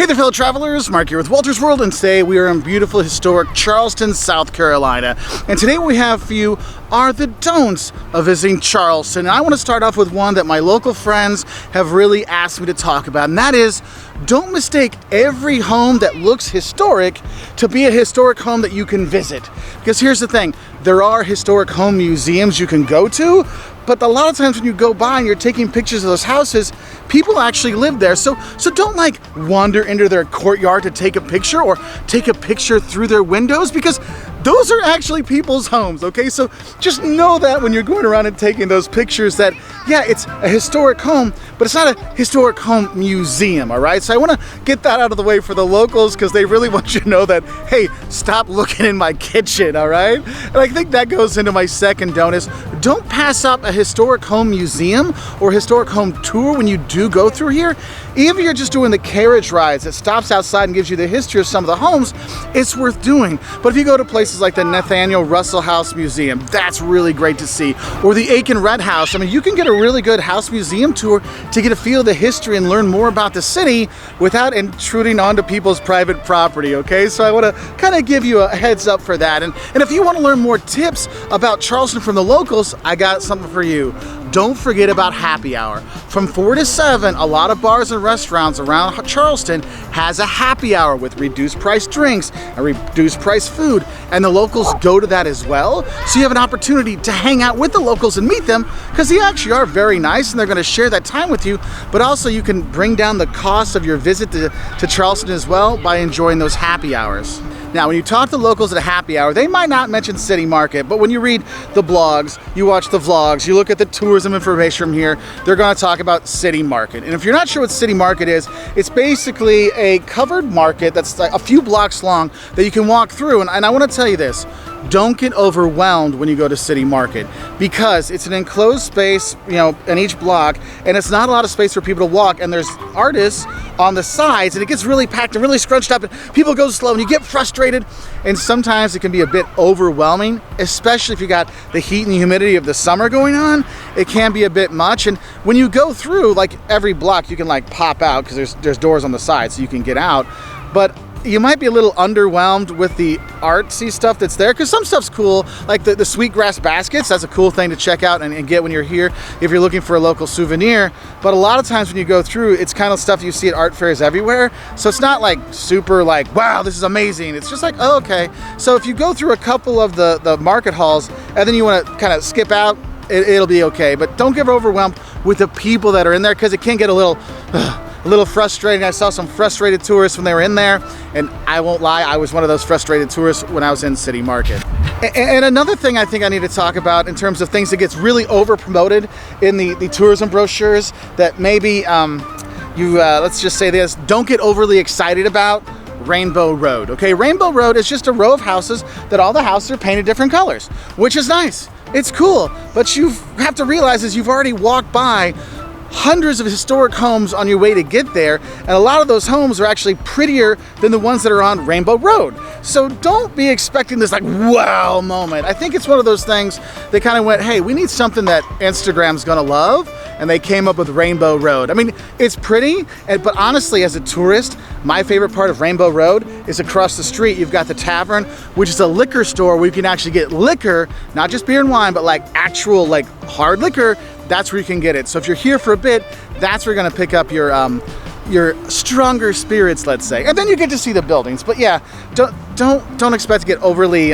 Hey there, fellow travelers. Mark here with Wolters World, and today we are in beautiful, historic Charleston, South Carolina. And today what we have for you are the don'ts of visiting Charleston. And I want to start off with one that my local friends have really asked me to talk about, and that is, don't mistake every home that looks historic to be a historic home that you can visit. Because here's the thing, there are historic home museums you can go to, but a lot of times when you go by and you're taking pictures of those houses, people actually live there. So don't like wander into their courtyard to take a picture or take a picture through their windows, because those are actually people's homes, okay? So just know that when you're going around and taking those pictures that, yeah, it's a historic home, but it's not a historic home museum, all right? So I wanna get that out of the way for the locals, because they really want you to know that, hey, stop looking in my kitchen, all right? And I think that goes into my second don't is, don't pass up a historic home museum or historic home tour when you do go through here. Even if you're just doing the carriage rides that stops outside and gives you the history of some of the homes, it's worth doing. But if you go to places like the Nathaniel Russell House Museum, that's really great to see. Or the Aiken Red House. I mean, you can get a really good house museum tour to get a feel of the history and learn more about the city without intruding onto people's private property, okay? So I want to kind of give you a heads up for that. And if you want to learn more tips about Charleston from the locals, I got something for you. Don't forget about happy hour. From 4 to 7, a lot of bars and restaurants around Charleston has a happy hour with reduced price drinks and reduced price food, and the locals go to that as well. So you have an opportunity to hang out with the locals and meet them, because they actually are very nice and they're going to share that time with you, but also you can bring down the cost of your visit to Charleston as well by enjoying those happy hours. Now, when you talk to locals at a happy hour, they might not mention City Market, but when you read the blogs, you watch the vlogs, you look at the tourism information from here, they're going to talk about City Market. And if you're not sure what City Market is, it's basically a covered market that's like a few blocks long that you can walk through. And I want to tell you this, don't get overwhelmed when you go to City Market, because it's an enclosed space, you know, in each block, and it's not a lot of space for people to walk, and there's artists on the sides, and it gets really packed and really scrunched up, and people go slow, and you get frustrated, and sometimes it can be a bit overwhelming, especially if you got the heat and the humidity of the summer going on. It can be a bit much, and when you go through, like every block, you can like pop out, because there's doors on the side, so you can get out, but you might be a little underwhelmed with the artsy stuff that's there, because some stuff's cool, like the sweetgrass baskets. That's a cool thing to check out and get when you're here if you're looking for a local souvenir. But a lot of times when you go through, it's kind of stuff you see at art fairs everywhere, so it's not like super like, wow, this is amazing. It's just like, oh, okay. So if you go through a couple of the market halls and then you want to kind of skip out, it'll be okay. But don't get overwhelmed with the people that are in there, because it can get a little frustrating. I saw some frustrated tourists when they were in there, and I won't lie, I was one of those frustrated tourists when I was in City Market. And another thing I think I need to talk about in terms of things that gets really over promoted in the tourism brochures that maybe let's just say this, don't get overly excited about Rainbow Road, okay? Rainbow Road is just a row of houses that all the houses are painted different colors, which is nice. It's cool, but you have to realize is you've already walked by hundreds of historic homes on your way to get there, and a lot of those homes are actually prettier than the ones that are on Rainbow Road. So don't be expecting this like wow moment. I think it's one of those things they kind of went, hey, we need something that Instagram's gonna love, and they came up with Rainbow Road. I mean, it's pretty, but honestly, as a tourist, my favorite part of Rainbow Road is across the street. You've got the tavern, which is a liquor store where you can actually get liquor, not just beer and wine, but like actual like hard liquor. That's where you can get it. So if you're here for a bit, that's where you're gonna pick up your stronger spirits, let's say. And then you get to see the buildings. But yeah, don't expect to get overly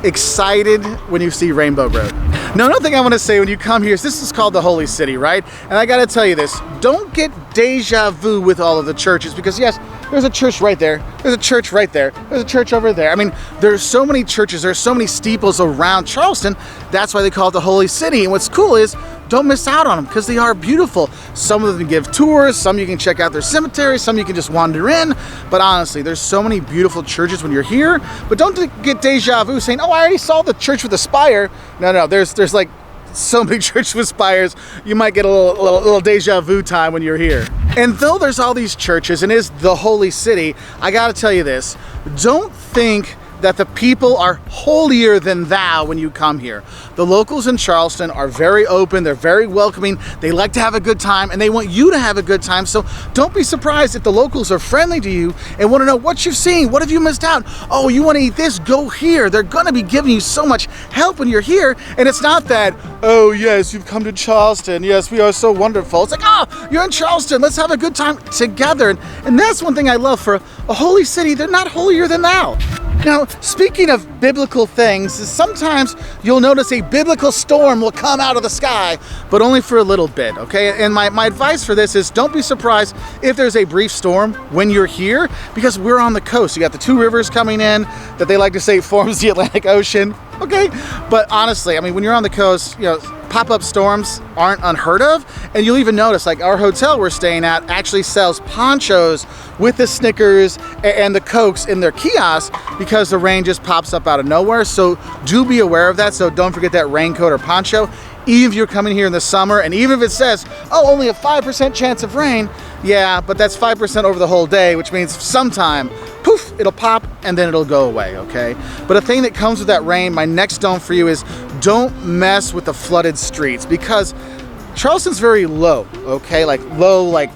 excited when you see Rainbow Road. Now, another thing I want to say when you come here is this is called the Holy City, right? And I got to tell you this, don't get deja vu with all of the churches, because yes, there's a church right there, there's a church right there, there's a church over there. I mean, there's so many churches, there's so many steeples around Charleston. That's why they call it the Holy City. And what's cool is, don't miss out on them, because they are beautiful. Some of them give tours, some you can check out their cemeteries, some you can just wander in. But honestly, there's so many beautiful churches when you're here. But don't get deja vu saying, oh, I already saw the church with the spire. No, there's like so many churches with spires, you might get a little deja vu time when you're here. And though there's all these churches and it is the Holy City, I gotta tell you this, don't think that the people are holier than thou when you come here. The locals in Charleston are very open, they're very welcoming, they like to have a good time, and they want you to have a good time. So don't be surprised if the locals are friendly to you and want to know what you've seen, what have you missed out? Oh, you want to eat this? Go here. They're going to be giving you so much help when you're here. And it's not that, oh yes, you've come to Charleston, yes, we are so wonderful. It's like, oh, you're in Charleston, let's have a good time together. And that's one thing I love for a holy city. They're not holier than thou. Now, speaking of biblical things, sometimes you'll notice a biblical storm will come out of the sky, but only for a little bit, okay? And my advice for this is don't be surprised if there's a brief storm when you're here, because we're on the coast. You got the two rivers coming in that they like to say forms the Atlantic Ocean, okay? But honestly, I mean, when you're on the coast, you know, pop-up storms aren't unheard of, and you'll even notice, like our hotel we're staying at actually sells ponchos with the Snickers and the Cokes in their kiosk because the rain just pops up out of nowhere. So do be aware of that. So don't forget that raincoat or poncho. Even if you're coming here in the summer, and even if it says, oh, only a 5% chance of rain, yeah, but that's 5% over the whole day, which means sometime, poof, it'll pop and then it'll go away, okay? But a thing that comes with that rain, my next don't for you is don't mess with the flooded streets, because Charleston's very low, okay? Like low, like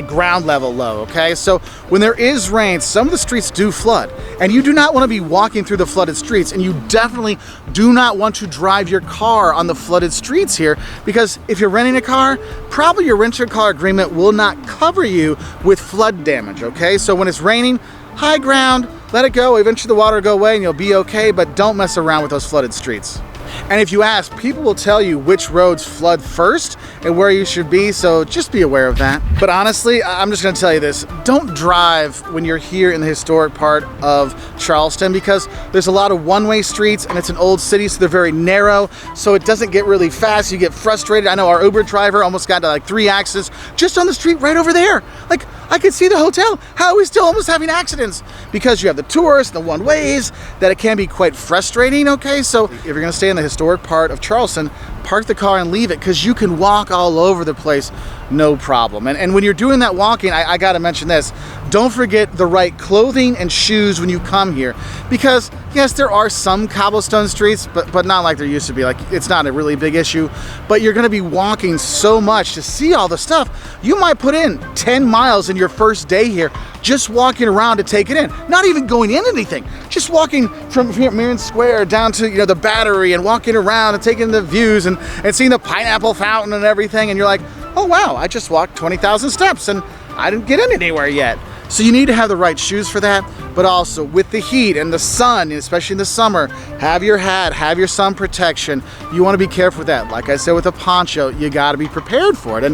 ground level low, okay? So when there is rain, some of the streets do flood, and you do not want to be walking through the flooded streets, and you definitely do not want to drive your car on the flooded streets here, because if you're renting a car, probably your rental car agreement will not cover you with flood damage, okay? So when it's raining, high ground, let it go, eventually the water will go away and you'll be okay, but don't mess around with those flooded streets. And if you ask, people will tell you which roads flood first and where you should be, so just be aware of that. But honestly, I'm just gonna tell you this, don't drive when you're here in the historic part of Charleston, because there's a lot of one-way streets and it's an old city, so they're very narrow, so it doesn't get really fast, you get frustrated. I know our Uber driver almost got to like 3 accidents just on the street right over there. Like, I could see the hotel. How are we still almost having accidents? Because you have the tourists, the one-ways, that it can be quite frustrating, okay? So if you're gonna stay in the historic part of Charleston, park the car and leave it, because you can walk all over the place, no problem. And when you're doing that walking, I gotta mention this, don't forget the right clothing and shoes when you come here, because yes, there are some cobblestone streets, but not like there used to be. Like, it's not a really big issue, but you're gonna be walking so much to see all the stuff. You might put in 10 miles in your first day here, just walking around to take it in, not even going in anything, just walking from Marion Square down to, you know, the Battery, and walking around and taking the views and seeing the pineapple fountain and everything, and you're like, oh wow, I just walked 20,000 steps and I didn't get in anywhere yet. So you need to have the right shoes for that, but also with the heat and the sun, especially in the summer, have your hat, have your sun protection. You want to be careful with that. Like I said, with a poncho, you got to be prepared for it.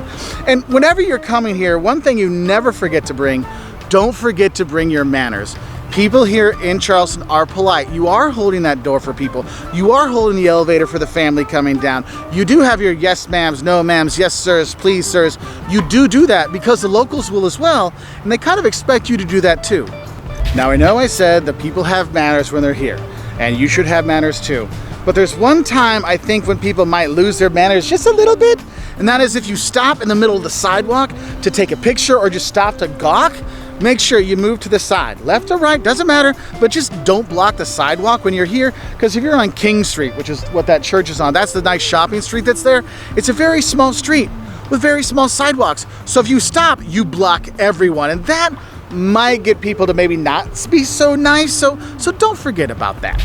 And whenever you're coming here, one thing you never forget to bring, don't forget to bring your manners. People here in Charleston are polite. You are holding that door for people. You are holding the elevator for the family coming down. You do have your yes ma'ams, no ma'ams, yes sirs, please sirs. You do that because the locals will as well, and they kind of expect you to do that too. Now I know I said that people have manners when they're here, and you should have manners too. But there's one time I think when people might lose their manners just a little bit, and that is if you stop in the middle of the sidewalk to take a picture or just stop to gawk. Make sure you move to the side, left or right, doesn't matter, but just don't block the sidewalk when you're here, because if you're on King Street, which is what that church is on, that's the nice shopping street that's there, it's a very small street with very small sidewalks. So if you stop, you block everyone, and that might get people to maybe not be so nice, so don't forget about that.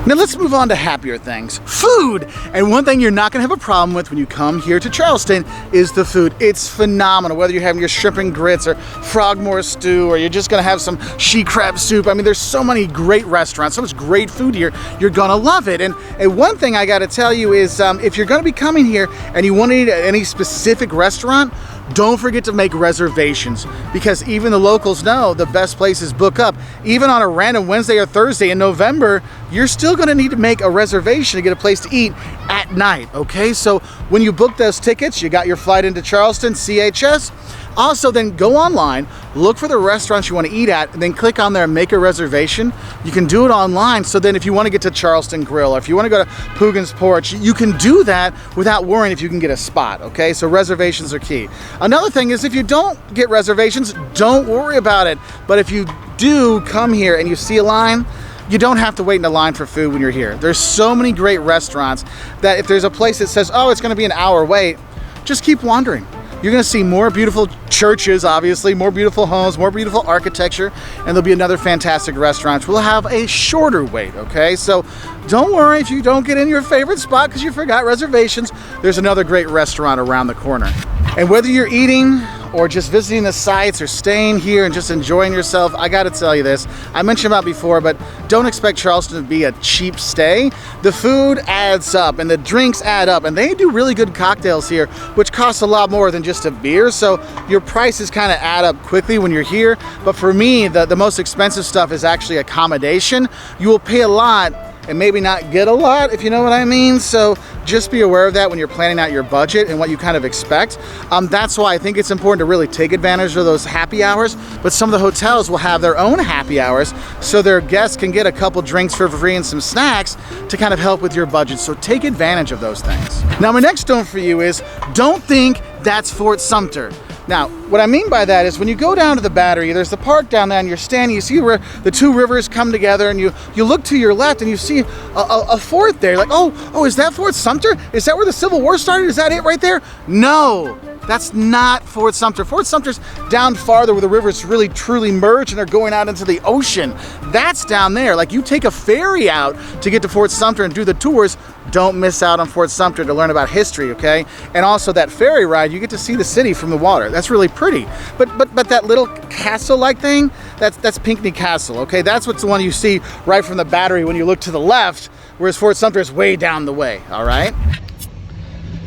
Now let's move on to happier things. Food! And one thing you're not gonna have a problem with when you come here to Charleston is the food. It's phenomenal, whether you're having your shrimp and grits or frogmore stew, or you're just gonna have some she crab soup. I mean, there's so many great restaurants, so much great food here, you're gonna love it. And one thing I gotta tell you is if you're gonna be coming here and you wanna eat at any specific restaurant, don't forget to make reservations, because even the locals know the best places book up. Even on a random Wednesday or Thursday in November, you're still gonna need to make a reservation to get a place to eat at night, okay? So when you book those tickets, you got your flight into Charleston, CHS, also then go online, look for the restaurants you want to eat at, and then click on there and make a reservation. You can do it online, so then if you want to get to Charleston Grill, or if you want to go to Poogan's Porch, you can do that without worrying if you can get a spot, okay? So reservations are key. Another thing is, if you don't get reservations, don't worry about it. But if you do come here and you see a line, you don't have to wait in a line for food when you're here. There's so many great restaurants that if there's a place that says, oh, it's gonna be an hour wait, just keep wandering. You're gonna see more beautiful churches, obviously, more beautiful homes, more beautiful architecture, and there'll be another fantastic restaurant. We'll have a shorter wait, okay? So don't worry if you don't get in your favorite spot because you forgot reservations. There's another great restaurant around the corner. And whether you're eating or just visiting the sites or staying here and just enjoying yourself, I gotta tell you this, I mentioned about before, but don't expect Charleston to be a cheap stay. The food adds up and the drinks add up, and they do really good cocktails here, which costs a lot more than just a beer, so your prices kind of add up quickly when you're here. But for me, the most expensive stuff is actually accommodation. You will pay a lot and maybe not get a lot, if you know what I mean. So just be aware of that when you're planning out your budget and what you kind of expect. That's why I think it's important to really take advantage of those happy hours, but some of the hotels will have their own happy hours so their guests can get a couple drinks for free and some snacks to kind of help with your budget. So take advantage of those things. Now my next don't for you is, don't think that's Fort Sumter. Now, what I mean by that is when you go down to the Battery, there's the park down there and you're standing, you see where the two rivers come together, and you look to your left and you see a fort there. You're like, oh, is that Fort Sumter? Is that where the Civil War started? Is that it right there? No, that's not Fort Sumter. Fort Sumter's down farther where the rivers really truly merge and they're going out into the ocean. That's down there. Like, you take a ferry out to get to Fort Sumter and do the tours. Don't miss out on Fort Sumter to learn about history, okay? And also that ferry ride, you get to see the city from the water. That's really pretty. But that little castle-like thing, that's Pinckney Castle, okay? That's what's the one you see right from the Battery when you look to the left, whereas Fort Sumter is way down the way, all right?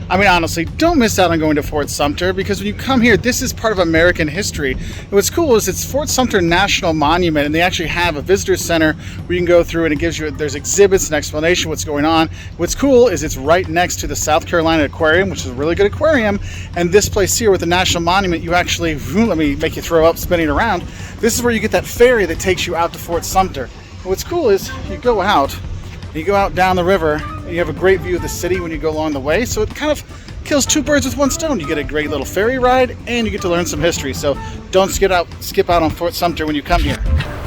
I mean, honestly, don't miss out on going to Fort Sumter, because when you come here, this is part of American history. And what's cool is it's Fort Sumter National Monument, and they actually have a visitor center where you can go through and it gives you, there's exhibits and explanation what's going on. What's cool is it's right next to the South Carolina Aquarium, which is a really good aquarium. And this place here with the National Monument, you actually, let me make you throw up spinning around. This is where you get that ferry that takes you out to Fort Sumter. And what's cool is you go out down the river, and you have a great view of the city when you go along the way. So it kind of kills two birds with one stone. You get a great little ferry ride and you get to learn some history. So don't skip out on Fort Sumter when you come here.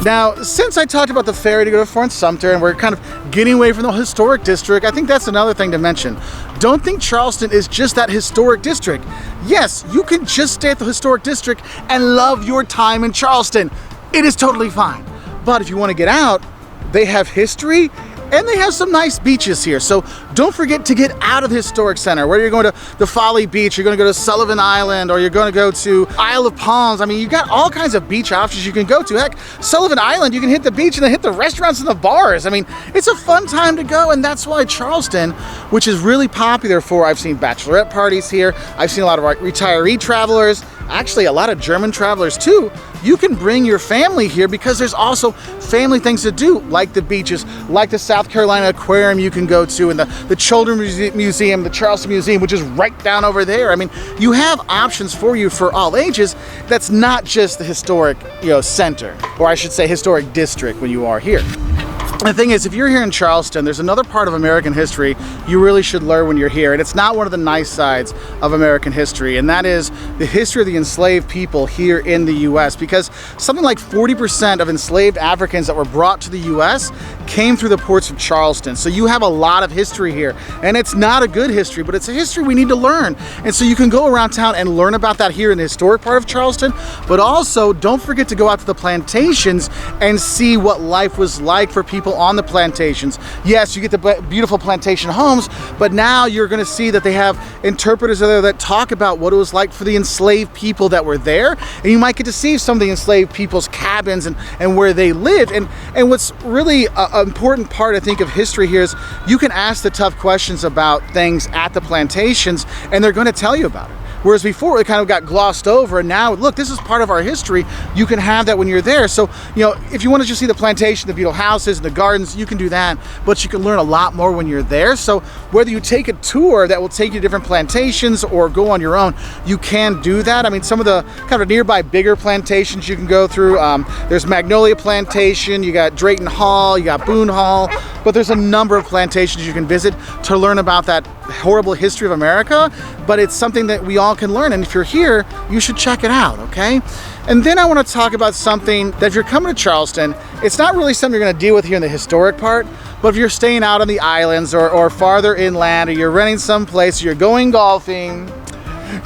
Now, since I talked about the ferry to go to Fort Sumter and we're kind of getting away from the historic district, I think that's another thing to mention. Don't think Charleston is just that historic district. Yes, you can just stay at the historic district and love your time in Charleston. It is totally fine. But if you want to get out, they have history and they have some nice beaches here. So don't forget to get out of the historic center. Whether you're going to the Folly Beach, you're going to go to Sullivan Island, or you're going to go to Isle of Palms. I mean, you got all kinds of beach options you can go to. Heck, Sullivan Island, you can hit the beach and then hit the restaurants and the bars. I mean, it's a fun time to go, and that's why Charleston, which is really popular for, I've seen bachelorette parties here, I've seen a lot of retiree travelers, actually a lot of German travelers too. You can bring your family here because there's also family things to do, like the beaches, like the South Carolina Aquarium you can go to, and the Children's Museum, the Charleston Museum, which is right down over there. I mean, you have options for you for all ages. That's not just the historic, center, or I should say historic district when you are here. The thing is, if you're here in Charleston, there's another part of American history you really should learn when you're here, and it's not one of the nice sides of American history, and that is the history of the enslaved people here in the U.S., because something like 40% of enslaved Africans that were brought to the U.S. came through the ports of Charleston. So you have a lot of history here, and it's not a good history, but it's a history we need to learn. And so you can go around town and learn about that here in the historic part of Charleston, but also don't forget to go out to the plantations and see what life was like for people on the plantations. Yes, you get the beautiful plantation homes, but now you're going to see that they have interpreters there that talk about what it was like for the enslaved people that were there, and you might get to see some of the enslaved people's cabins and where they lived. And what's really an important part, I think, of history here is you can ask the tough questions about things at the plantations, and they're going to tell you about it. Whereas before it kind of got glossed over, and now, look, this is part of our history. You can have that when you're there. So, if you want to just see the plantation, the beautiful houses, and the gardens, you can do that, but you can learn a lot more when you're there. So whether you take a tour that will take you to different plantations or go on your own, you can do that. I mean, some of the kind of nearby bigger plantations you can go through, there's Magnolia Plantation, you got Drayton Hall, you got Boone Hall, but there's a number of plantations you can visit to learn about that horrible history of America, but it's something that we all can learn, and if you're here, you should check it out, okay? And then I want to talk about something that if you're coming to Charleston, it's not really something you're going to deal with here in the historic part, but if you're staying out on the islands or farther inland, or you're renting someplace, or you're going golfing,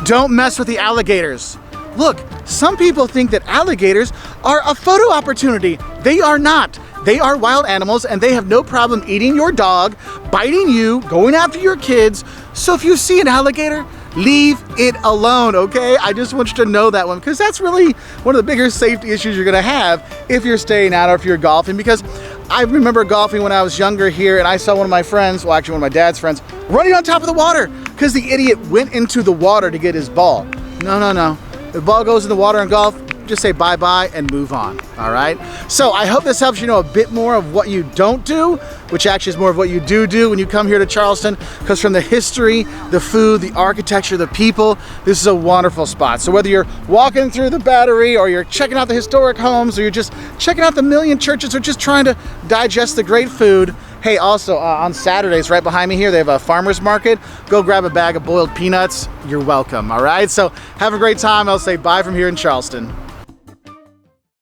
don't mess with the alligators. Look, some people think that alligators are a photo opportunity. They are not. They are wild animals and they have no problem eating your dog, biting you, going after your kids. So if you see an alligator, leave it alone, okay? I just want you to know that one, because that's really one of the bigger safety issues you're gonna have if you're staying out or if you're golfing, because I remember golfing when I was younger here and I saw one of my friends, well actually one of my dad's friends, running on top of the water because the idiot went into the water to get his ball. No, no, no. If the ball goes in the water in golf, just say bye-bye and move on, all right? So I hope this helps you know a bit more of what you don't do, which actually is more of what you do when you come here to Charleston, because from the history, the food, the architecture, the people, this is a wonderful spot. So whether you're walking through the Battery or you're checking out the historic homes or you're just checking out the million churches or just trying to digest the great food, hey, also on Saturdays right behind me here, they have a farmer's market. Go grab a bag of boiled peanuts. You're welcome, all right? So have a great time. I'll say bye from here in Charleston.